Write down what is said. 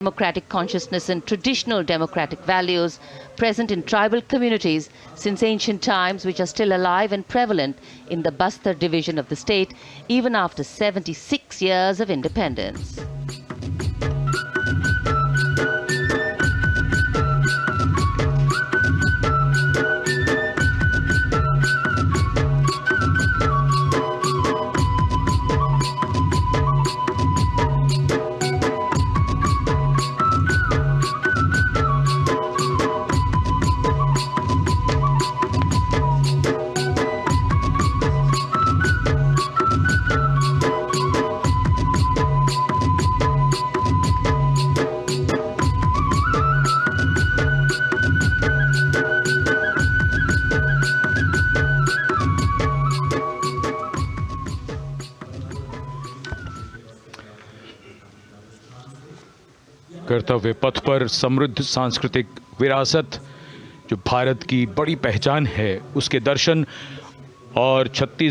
democratic consciousness and traditional democratic values present in tribal communities since ancient times, which are still alive and prevalent in the Bastar division of the state even after 76 years of independence. कर्तव्य पथ पर समृद्ध सांस्कृतिक विरासत जो भारत की बड़ी पहचान है, उसके दर्शन और छत्तीसगढ़